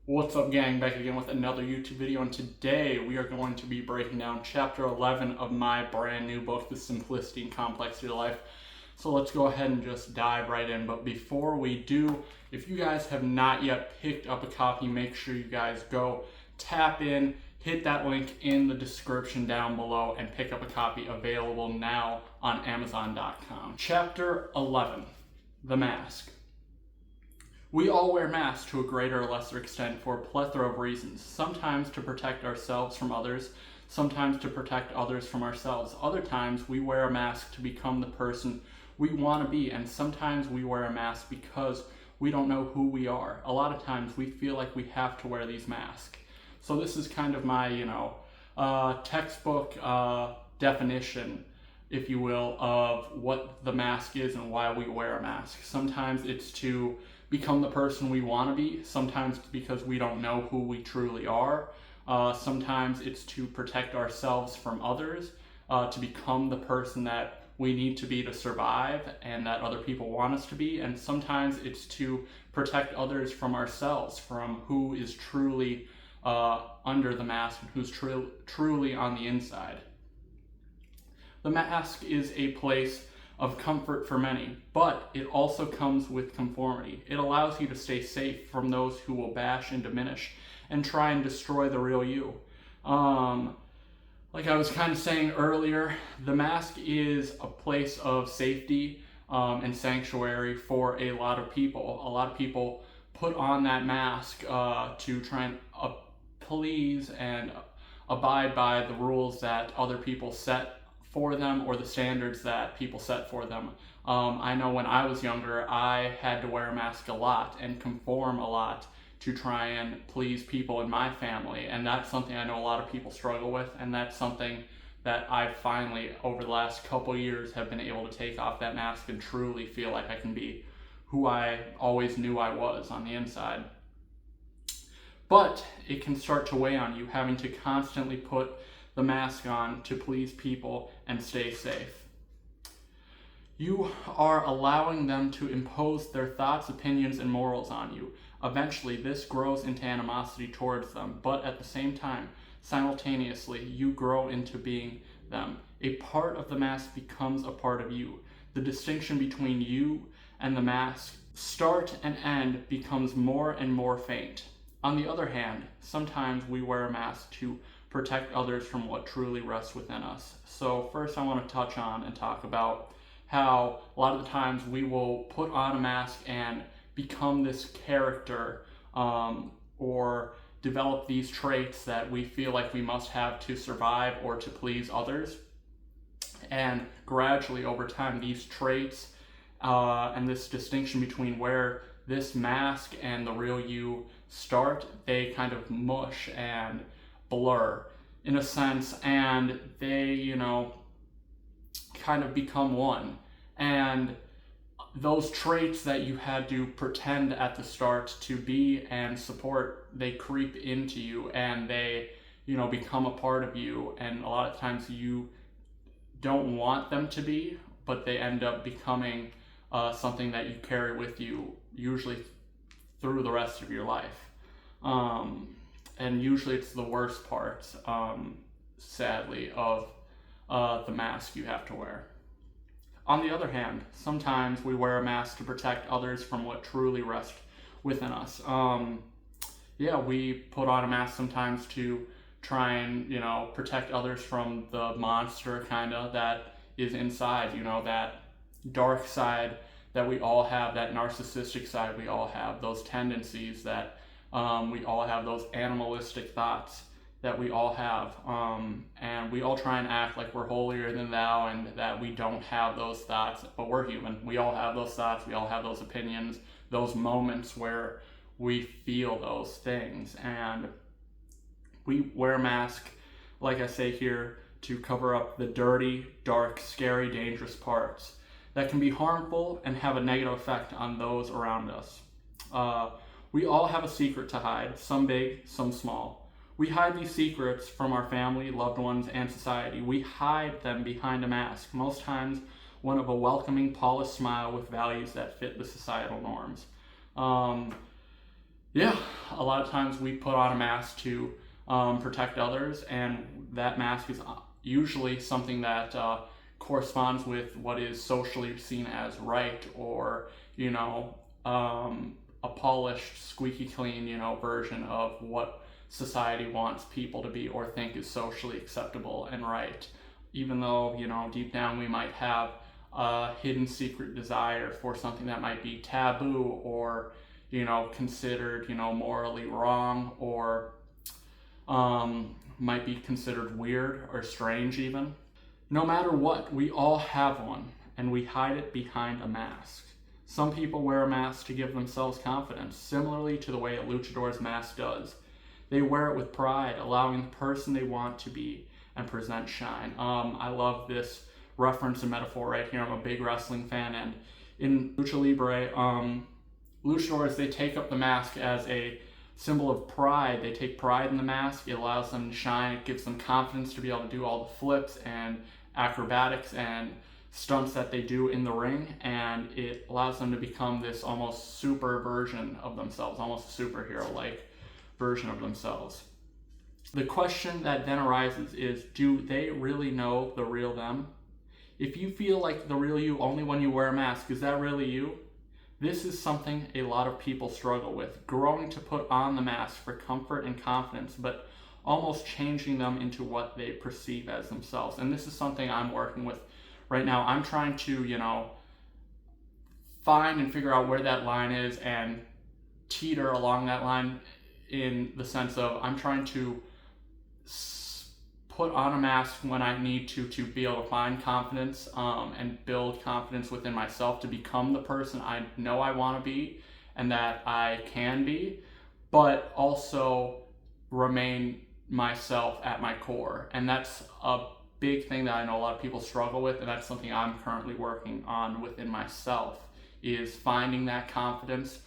What's up, gang? Back again with another YouTube video, and today we are going to be breaking down chapter 11 of my brand new book, The Simplicity and Complexity of Life. So let's go ahead and just dive right in. But before we do, if you guys have not yet picked up a copy, make sure you guys go tap in, hit that link in the description down below, and pick up a copy available now on Amazon.com. Chapter 11, The Mask. We all wear masks to a greater or lesser extent for a plethora of reasons. Sometimes to protect ourselves from others, sometimes to protect others from ourselves. Other times we wear a mask to become the person we want to be, and sometimes we wear a mask because we don't know who we are. A lot of times we feel like we have to wear these masks. So this is kind of my, textbook definition, if you will, of what the mask is and why we wear a mask. Sometimes it's to become the person we want to be, sometimes because we don't know who we truly are. Sometimes it's to protect ourselves from others, to become the person that we need to be to survive and that other people want us to be. And sometimes it's to protect others from ourselves, from who is truly under the mask and who's truly on the inside. The mask is a place of comfort for many, but it also comes with conformity. It allows you to stay safe from those who will bash and diminish and try and destroy the real you. Like I was kind of saying earlier, the mask is a place of safety and sanctuary for a lot of people. A lot of people put on that mask to try and please and abide by the rules that other people set for them, or the standards that people set for them. I know when I was younger, I had to wear a mask a lot and conform a lot to try and please people in my family, and that's something I know a lot of people struggle with, and that's something that I finally, over the last couple years, have been able to take off that mask and truly feel like I can be who I always knew I was on the inside. But it can start to weigh on you, having to constantly put the mask on to please people and stay safe. You are allowing them to impose their thoughts, opinions, and morals on you. Eventually, this grows into animosity towards them, but at the same time, simultaneously, you grow into being them. A part of the mask becomes a part of you. The distinction between you and the mask, start and end, becomes more and more faint. On the other hand, sometimes we wear a mask to protect others from what truly rests within us. So first I want to touch on and talk about how a lot of the times we will put on a mask and become this character, or develop these traits that we feel like we must have to survive or to please others. And gradually over time, these traits and this distinction between where this mask and the real you start, they kind of mush and blur in a sense, and they, kind of become one. And those traits that you had to pretend at the start to be and support, they creep into you and they, become a part of you. And a lot of times you don't want them to be, but they end up becoming something that you carry with you, usually through the rest of your life. And usually it's the worst part, sadly, of the mask you have to wear. On the other hand, sometimes we wear a mask to protect others from what truly rests within us. We put on a mask sometimes to try and, protect others from the monster that is inside, that dark side that we all have, that narcissistic side we all have, those tendencies that we all have, those animalistic thoughts that we all have, and we all try and act like we're holier than thou and that we don't have those thoughts, but we're human. We all have those thoughts, we all have those opinions, those moments where we feel those things, and we wear a mask, like I say here, to cover up the dirty, dark, scary, dangerous parts that can be harmful and have a negative effect on those around us. We all have a secret to hide, some big, some small. We hide these secrets from our family, loved ones, and society. We hide them behind a mask, most times one of a welcoming, polished smile with values that fit the societal norms. Yeah, a lot of times we put on a mask to protect others, and that mask is usually something that corresponds with what is socially seen as right, or a polished, squeaky clean version of what society wants people to be or think is socially acceptable and right. Even though deep down we might have a hidden secret desire for something that might be taboo, or considered morally wrong, or might be considered weird or strange even. No matter what, we all have one, and we hide it behind a mask. Some people wear a mask to give themselves confidence, similarly to the way a luchador's mask does. They wear it with pride, allowing the person they want to be and present shine. I love this reference and metaphor right here. I'm a big wrestling fan, and in Lucha Libre, luchadors, they take up the mask as a symbol of pride. They take pride in the mask. It allows them to shine. It gives them confidence to be able to do all the flips and acrobatics and stunts that they do in the ring, and it allows them to become this almost super version of themselves, almost a superhero-like version of themselves. The question that then arises is, do they really know the real them? If you feel like the real you only when you wear a mask, is that really you? This is something a lot of people struggle with, growing to put on the mask for comfort and confidence, but almost changing them into what they perceive as themselves. And this is something I'm working with right now. I'm trying to, find and figure out where that line is and teeter along that line, in the sense of I'm trying to put on a mask when I need to be able to find confidence and build confidence within myself to become the person I know I want to be and that I can be, but also remain myself at my core. And that's a big thing that I know a lot of people struggle with, and that's something I'm currently working on within myself, is finding that confidence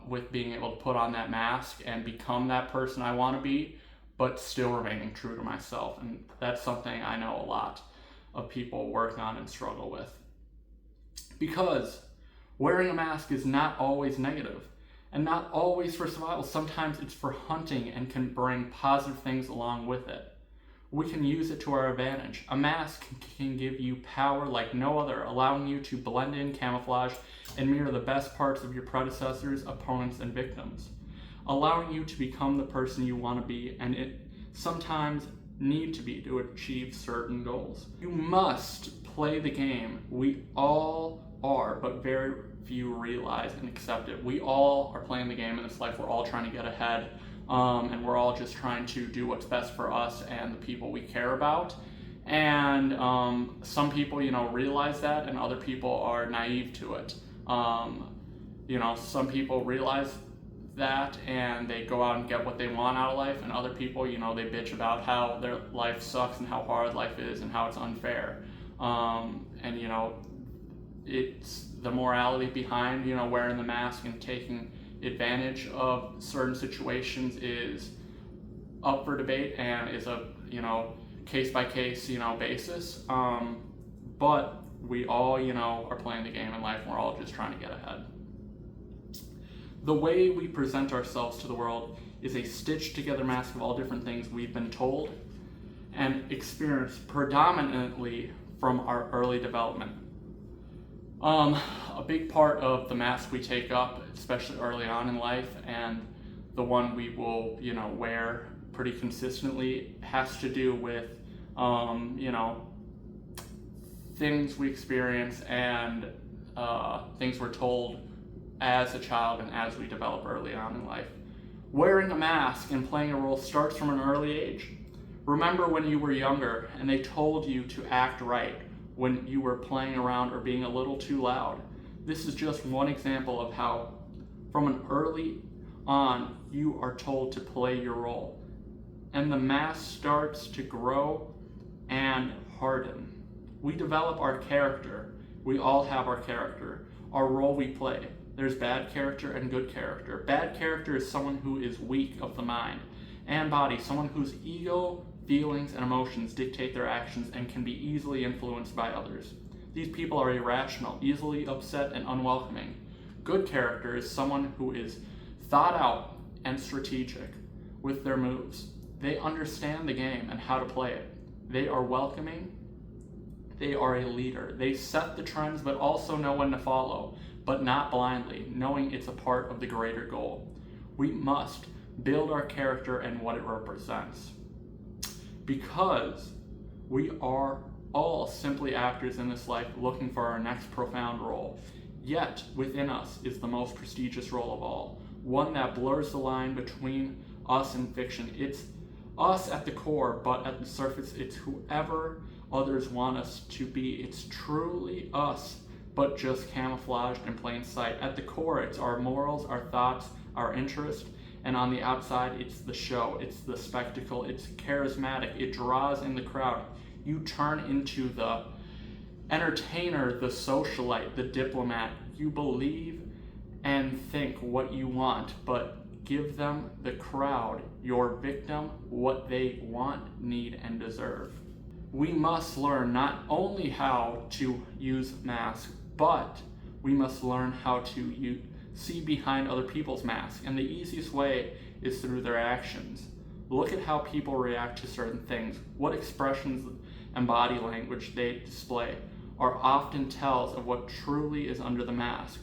with being able to put on that mask and become that person I want to be, but still remaining true to myself. And that's something I know a lot of people work on and struggle with. Because wearing a mask is not always negative, and not always for survival. Sometimes it's for hunting and can bring positive things along with it. We can use it to our advantage. A mask can give you power like no other, allowing you to blend in, camouflage, and mirror the best parts of your predecessors, opponents, and victims, allowing you to become the person you want to be, and it sometimes need to be to achieve certain goals. You must play the game. We all are, but very few realize and accept it. We all are playing the game in this life. We're all trying to get ahead, and we're all just trying to do what's best for us and the people we care about. And some people, realize that, and other people are naive to it. Some people realize that and they go out and get what they want out of life, and other people, they bitch about how their life sucks and how hard life is and how it's unfair. It's the morality behind, wearing the mask and taking advantage of certain situations is up for debate and is a, case by case, basis. But we all, are playing the game in life, and we're all just trying to get ahead. The way we present ourselves to the world is a stitched together mask of all different things we've been told and experienced predominantly from our early development. A big part of the mask we take up, especially early on in life, and the one we will, wear pretty consistently, has to do with, things we experience and things we're told as a child and as we develop early on in life. Wearing a mask and playing a role starts from an early age. Remember when you were younger and they told you to act right when you were playing around or being a little too loud. This is just one example of how from an early on you are told to play your role. And the mask starts to grow and harden. We develop our character. We all have our character, our role we play. There's bad character and good character. Bad character is someone who is weak of the mind and body, someone whose ego, feelings, and emotions dictate their actions and can be easily influenced by others. These people are irrational, easily upset, and unwelcoming. Good character is someone who is thought out and strategic with their moves. They understand the game and how to play it. They are welcoming. They are a leader. They set the trends but also know when to follow, but not blindly, knowing it's a part of the greater goal. We must build our character and what it represents, because we are all simply actors in this life looking for our next profound role. Yet within us is the most prestigious role of all, one that blurs the line between us and fiction. It's us at the core, but at the surface it's whoever others want us to be. It's truly us, but just camouflaged in plain sight. At the core, it's our morals, our thoughts, our interest, and on the outside, it's the show, it's the spectacle, it's charismatic, it draws in the crowd. You turn into the entertainer, the socialite, the diplomat. You believe and think what you want, but give them, the crowd, your victim, what they want, need, and deserve. We must learn not only how to use masks, but we must learn how to see behind other people's masks. And the easiest way is through their actions. Look at how people react to certain things. What expressions and body language they display are often tells of what truly is under the mask.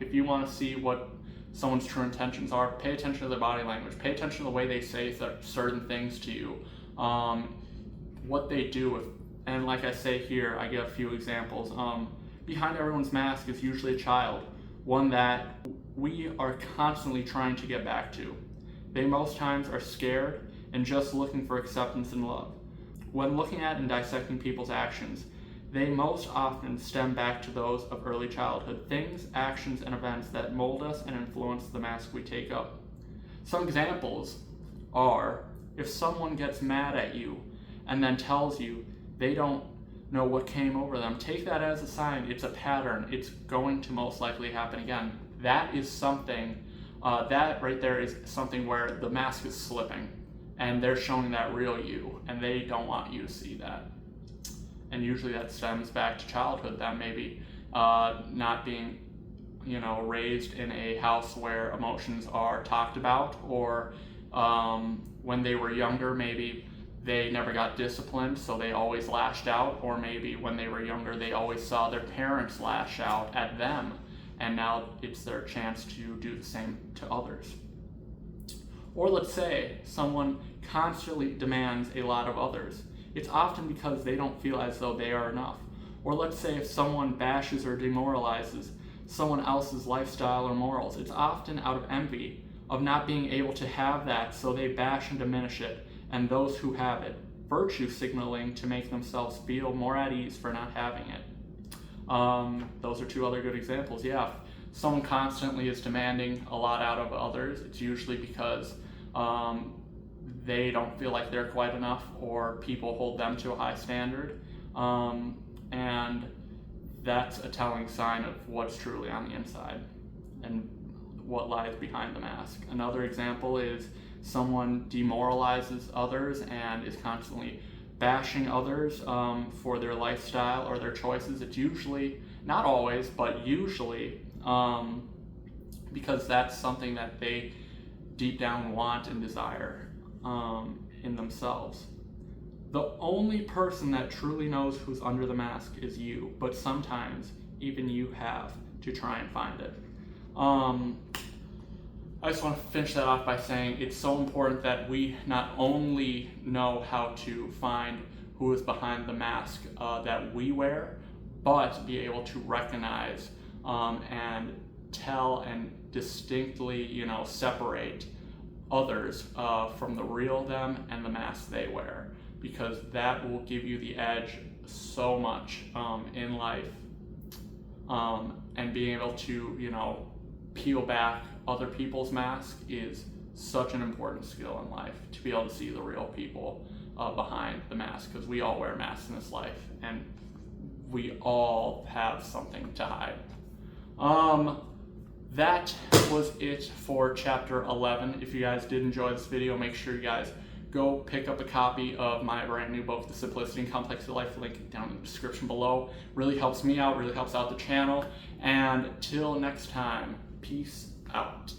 If you want to see what someone's true intentions are, pay attention to their body language. Pay attention to the way they say certain things to you. What they do. And like I say here, I give a few examples. Behind everyone's mask is usually a child, one that we are constantly trying to get back to. They most times are scared and just looking for acceptance and love. When looking at and dissecting people's actions, they most often stem back to those of early childhood, things, actions, and events that mold us and influence the mask we take up. Some examples are, if someone gets mad at you and then tells you they don't know what came over them, take that as a sign. It's a pattern. It's going to most likely happen again. That is something, that right there is something where the mask is slipping and they're showing that real you, and they don't want you to see that. And usually that stems back to childhood, that maybe not being, raised in a house where emotions are talked about, or when they were younger, maybe they never got disciplined, so they always lashed out, or maybe when they were younger, they always saw their parents lash out at them, and now it's their chance to do the same to others. Or let's say someone constantly demands a lot of others. It's often because they don't feel as though they are enough. Or let's say if someone bashes or demoralizes someone else's lifestyle or morals, it's often out of envy of not being able to have that, so they bash and diminish it, and those who have it, virtue signaling to make themselves feel more at ease for not having it. Those are two other good examples. Yeah, if someone constantly is demanding a lot out of others, it's usually because they don't feel like they're quite enough, or people hold them to a high standard, and that's a telling sign of what's truly on the inside and what lies behind the mask. Another example is someone demoralizes others and is constantly bashing others for their lifestyle or their choices. It's usually, not always, but usually because that's something that they deep down want and desire in themselves. The only person that truly knows who's under the mask is you, but sometimes even you have to try and find it. I just want to finish that off by saying it's so important that we not only know how to find who is behind the mask that we wear, but be able to recognize and tell and distinctly, separate others from the real them and the mask they wear, because that will give you the edge so much in life, and being able to, peel back other people's mask is such an important skill in life, to be able to see the real people behind the mask, because we all wear masks in this life and we all have something to hide. That was it for chapter 11. If you guys did enjoy this video, make sure you guys go pick up a copy of my brand new book, The Simplicity and Complexity of Life, link down in the description below. Really helps me out, really helps out the channel. And till next time, peace out.